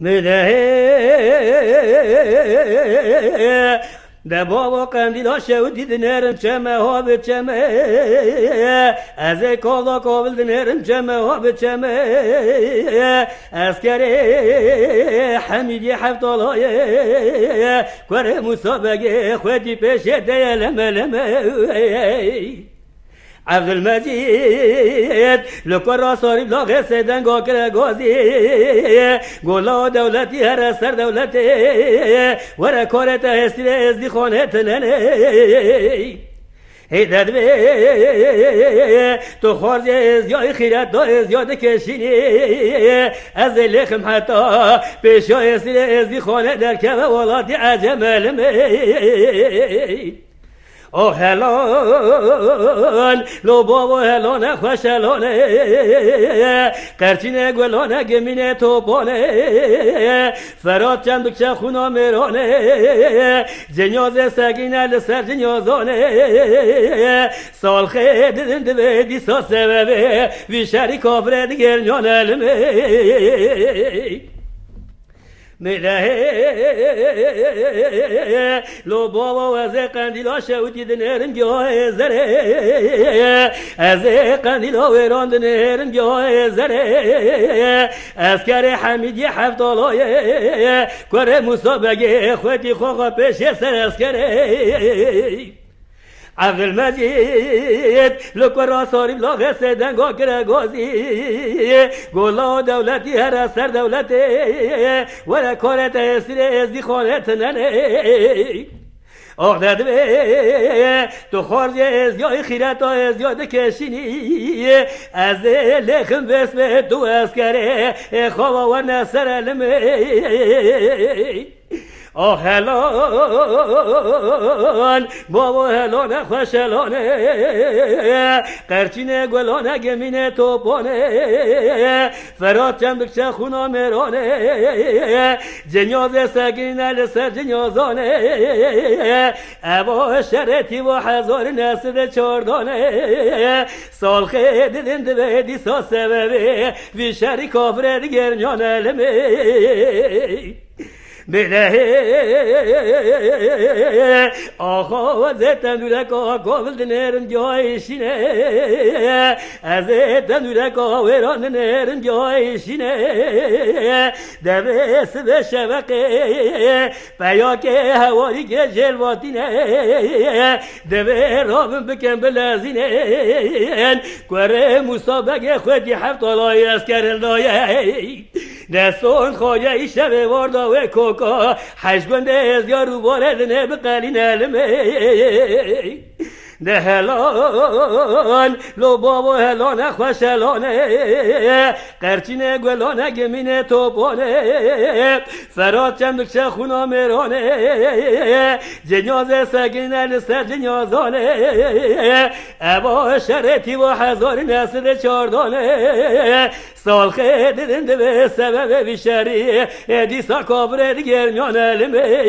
مده ده بابا قندیلا شودی دنرم چمه ها به چمه از کالا کابل دنرم چمه ها به چمه اسکر حمیدی حفتالای کره مسابقه خودی پیشه ده لمه لمه عبدالمجید لکر صاری بلاغ سیدن گاکر گازی گولا دولتی هر سر دولتی ور کارت هستی ازدی خانت ننی هیدد بی تو خارج از یای خیرت دا از یاد کشینی از لخم حتی پیشا هستی ازدی خانه در کم ولادی عجم علمی او هلان لو بابا هلانه خوش هلانه قرچینه گلانه گمینه توپانه فراد چند بکشه خونا میرانه جنیاز سگینه لسر جنیازانه سال خید دیدن دوه دیسا سببه ویشری کافره دیگر نیان علمه میده لو بابا از قندیلا شودی دنرم گاه زره از قندیلا ویران دنرم گاه زره اسکر حمیدی حفتالای کره مسابقه خودی خواه پیش سر اسکره عبدالمجید لکر صاری بلاغ سیدن گاکر گازی گولا دولتی هر سر دولتی ور کارت اسیر ازدی خانت ننی آقدد بی تو خارج از یای خیرت از یاد کشینی از لخم بسم تو اسکره خواه و نصر علمی آه هلان بابا هلانه خوش هلانه قرچینه گلانه گمینه توپانه فراد چند بکشه خونا میرانه جنیاز سگینه لسر جنیازانه ابا شرطی و هزار نسل چاردانه سال خید دیدن دوه دیسا سببه ویشری کافره دیگر نیان علمی بله آقا و تندورک آقا دنرم جایشینه از تندورک ویران دنرم جایشینه دوست به شبقه پیاک هوایی که جلواتینه دوه رابم بکن بلازینه کره مسابقه خودی حفتالای اسکر الدایه دستون خواهی شب واردا و کوکا حشگنده از یارو بارد نب قلین علمه ده هلان لو بابا هلانه خوش هلانه قرچینه گلانه گمینه توپانه فراد چند بکشه خونا میرانه جنیاز سگینه لسر جنیازانه ابا شرطی و هزار نسل چاردانه سال خید دیدن دوه سبب بیشری دیسا کابره دیگر نیان علمه